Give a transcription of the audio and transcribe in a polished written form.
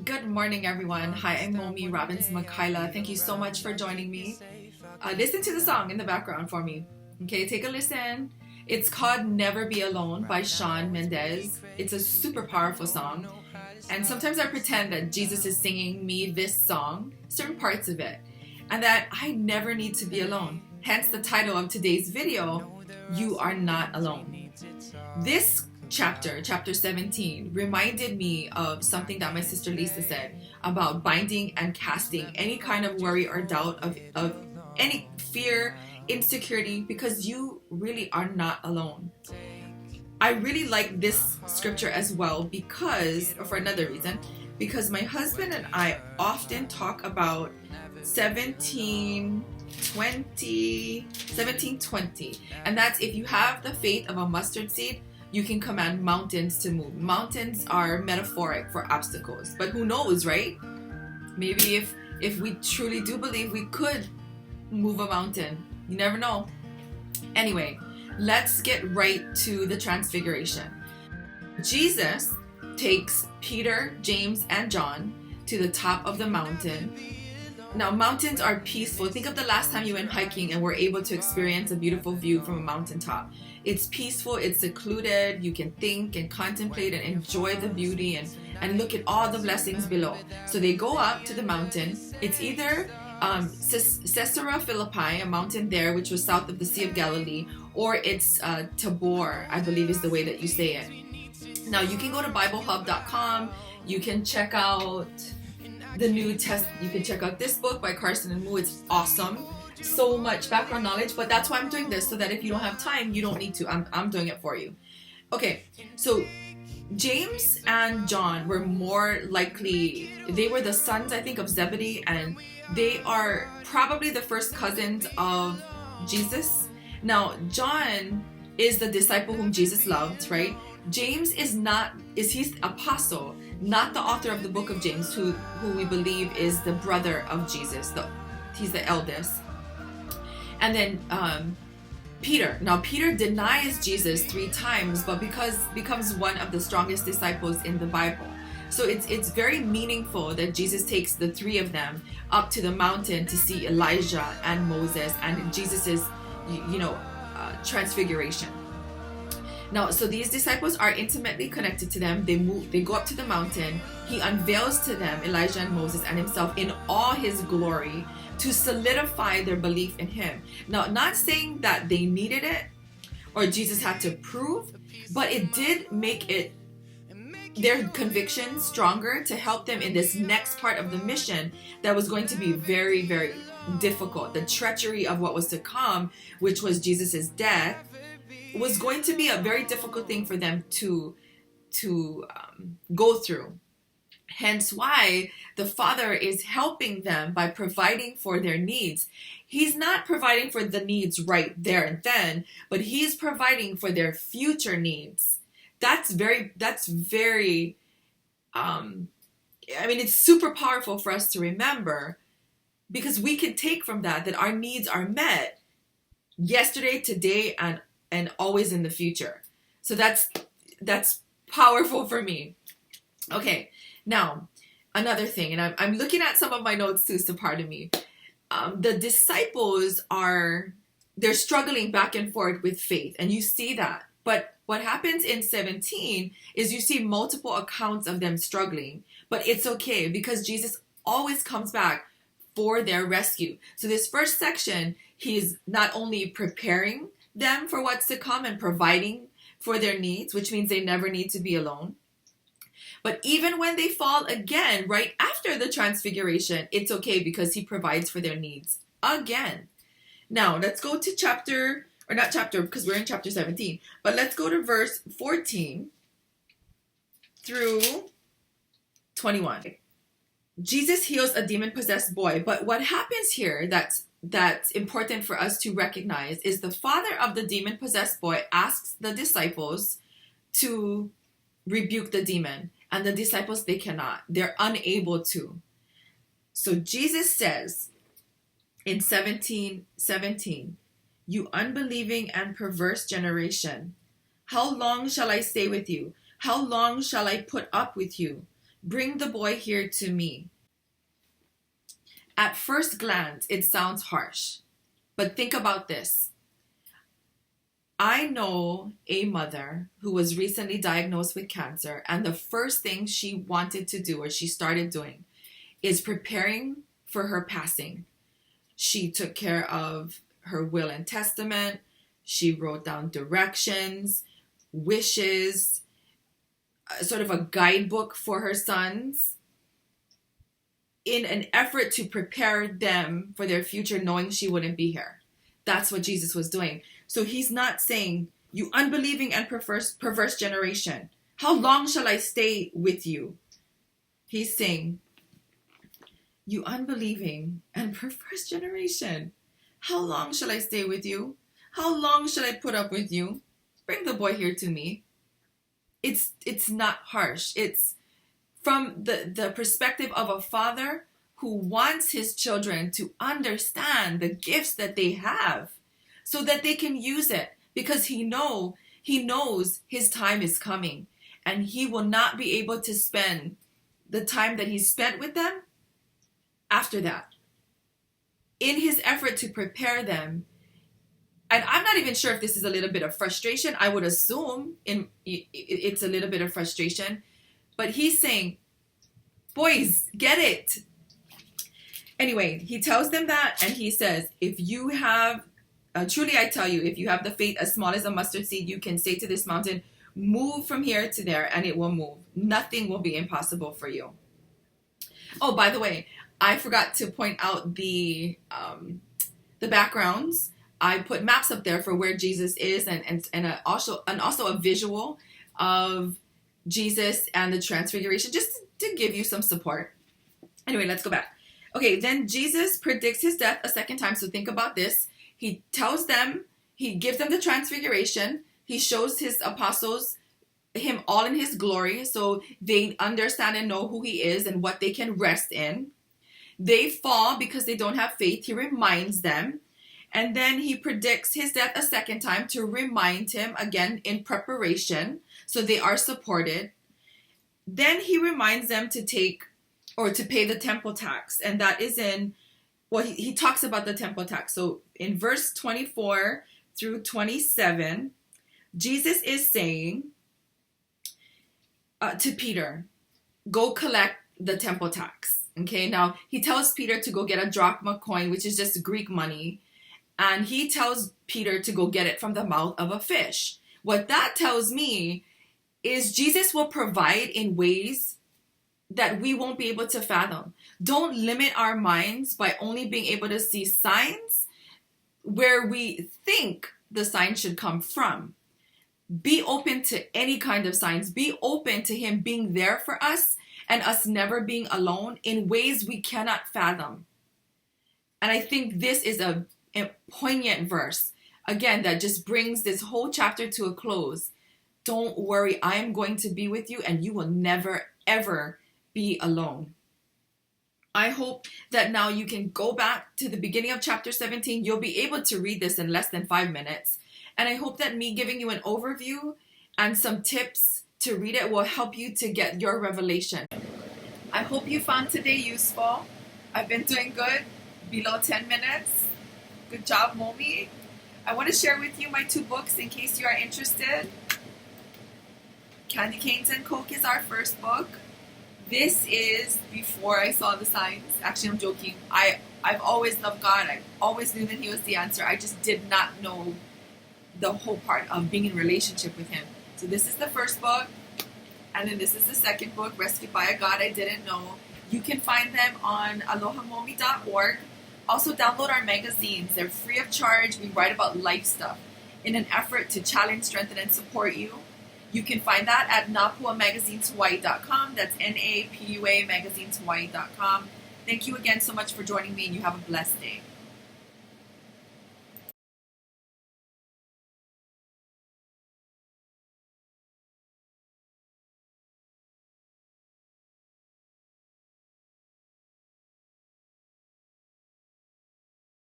Good morning, everyone. Hi, I'm Momi Robins-makaila. Thank you so much for joining me. Listen to the song in the background for me. Okay, take a listen. It's called Never Be Alone by Shawn Mendes. It's a super powerful song. And sometimes I pretend that Jesus is singing me this song, certain parts of it, and that I never need to be alone. Hence the title of today's video, You Are Not Alone. This chapter 17, reminded me of something that my sister Lisa said about binding and casting any kind of worry or doubt of any fear, insecurity, because you really are not alone. I really like this scripture as well because, or for another reason, because my husband and I often talk about 17:20, and that's if you have the faith of a mustard seed, you can command mountains to move. Mountains are metaphoric for obstacles, but who knows, right? Maybe if we truly do believe, we could move a mountain. You never know. Anyway, let's get right to the transfiguration. Jesus takes Peter, James, and John to the top of the mountain. Now, mountains are peaceful. Think of the last time you went hiking and were able to experience a beautiful view from a mountaintop. It's peaceful, it's secluded, you can think and contemplate and enjoy the beauty and look at all the blessings below. So they go up to the mountain. It's either Caesarea Philippi, a mountain there which was south of the Sea of Galilee, or it's Tabor, I believe is the way that you say it. Now, you can go to BibleHub.com, you can check out the New Testament, you can check out this book by Carson and Moo. It's awesome. So much background knowledge, but that's why I'm doing this, so that if you don't have time, you don't need to. I'm doing it for you. Okay, so James and John were more likely, they were the sons, I think, of Zebedee, and they are probably the first cousins of Jesus. Now, John is the disciple whom Jesus loved, right? James he's apostle, not the author of the book of James, who we believe is the brother of Jesus. He's the eldest. And then Peter. Now, Peter denies Jesus 3 times, but becomes one of the strongest disciples in the Bible. So it's very meaningful that Jesus takes the 3 of them up to the mountain to see Elijah and Moses and Jesus's, transfiguration. Now, so these disciples are intimately connected to them. They go up to the mountain. He unveils to them Elijah and Moses and himself in all his glory to solidify their belief in him. Now, not saying that they needed it or Jesus had to prove, but it did make their conviction stronger to help them in this next part of the mission that was going to be very, very difficult. The treachery of what was to come, which was Jesus's death, was going to be a very difficult thing for them to go through. Hence why the Father is helping them by providing for their needs. He's not providing for the needs right there and then, but he's providing for their future needs. That's very it's super powerful for us to remember, because we can take from that our needs are met yesterday, today, and always in the future. So that's powerful for me. Okay, now another thing, and I'm looking at some of my notes too, so pardon me. The disciples they're struggling back and forth with faith, and you see that. But what happens in 17 is you see multiple accounts of them struggling, but it's okay because Jesus always comes back for their rescue. So this first section, he's not only preparing them for what's to come and providing for their needs, which means they never need to be alone. But even when they fall again, right after the transfiguration, it's okay because he provides for their needs again. Now, let's go to because we're in chapter 17, but let's go to verse 14 through 21. Jesus heals a demon-possessed boy, but what happens here that's important for us to recognize is the father of the demon-possessed boy asks the disciples to rebuke the demon, and the disciples, they cannot. They're unable to. So Jesus says in 17:17, "You unbelieving and perverse generation, how long shall I stay with you? How long shall I put up with you? Bring the boy here to me. At first glance, it sounds harsh. But think about this. I know a mother who was recently diagnosed with cancer, and the first thing she wanted to do, or she started doing, is preparing for her passing. She took care of her will and testament. She wrote down directions, wishes, sort of a guidebook for her sons in an effort to prepare them for their future, knowing she wouldn't be here. That's what Jesus was doing. So he's not saying, you unbelieving and perverse generation, how long shall I stay with you? He's saying, you unbelieving and perverse generation, how long shall I stay with you? How long shall I put up with you? Bring the boy here to me. It's not harsh. It's from the perspective of a father who wants his children to understand the gifts that they have so that they can use it, because he knows his time is coming and he will not be able to spend the time that he's spent with them after that. In his effort to prepare them, and I'm not even sure if this is a little bit of frustration. I would assume it's a little bit of frustration. But he's saying, boys, get it. Anyway, he tells them that, and he says, if you have, truly I tell you, if you have the faith as small as a mustard seed, you can say to this mountain, move from here to there, and it will move. Nothing will be impossible for you. Oh, by the way, I forgot to point out the backgrounds. I put maps up there for where Jesus is, and also a visual of Jesus and the transfiguration, just to give you some support. Anyway, let's go back. Okay, then Jesus predicts his death a second time. So think about this. He tells them, he gives them the transfiguration. He shows his apostles him all in his glory, so they understand and know who he is and what they can rest in. They fall because they don't have faith. He reminds them. And then he predicts his death a second time to remind him again in preparation, so they are supported. Then he reminds them to pay the temple tax. And that is he talks about the temple tax. So in verse 24 through 27, Jesus is saying to Peter, go collect the temple tax. Okay, now he tells Peter to go get a drachma coin, which is just Greek money. And he tells Peter to go get it from the mouth of a fish. What that tells me is Jesus will provide in ways that we won't be able to fathom. Don't limit our minds by only being able to see signs where we think the sign should come from. Be open to any kind of signs. Be open to him being there for us and us never being alone in ways we cannot fathom. And I think this is a poignant verse, again, that just brings this whole chapter to a close. Don't worry, I am going to be with you, and you will never, ever be alone. I hope that now you can go back to the beginning of chapter 17. You'll be able to read this in less than 5 minutes. And I hope that me giving you an overview and some tips to read it will help you to get your revelation. I hope you found today useful. I've been doing good, below 10 minutes. Good job, Momi. I want to share with you my 2 books in case you are interested. Candy Canes and Coke is our first book. This is before I saw the signs. Actually, I'm joking. I've always loved God. I always knew that he was the answer. I just did not know the whole part of being in relationship with him. So this is the first book. And then this is the second book, Rescued by a God I Didn't Know. You can find them on alohamomi.org. Also, download our magazines. They're free of charge. We write about life stuff in an effort to challenge, strengthen, and support you. You can find that at napuamagazineshawaii.com. That's NAPUA magazineshawaii.com. Thank you again so much for joining me, and you have a blessed day.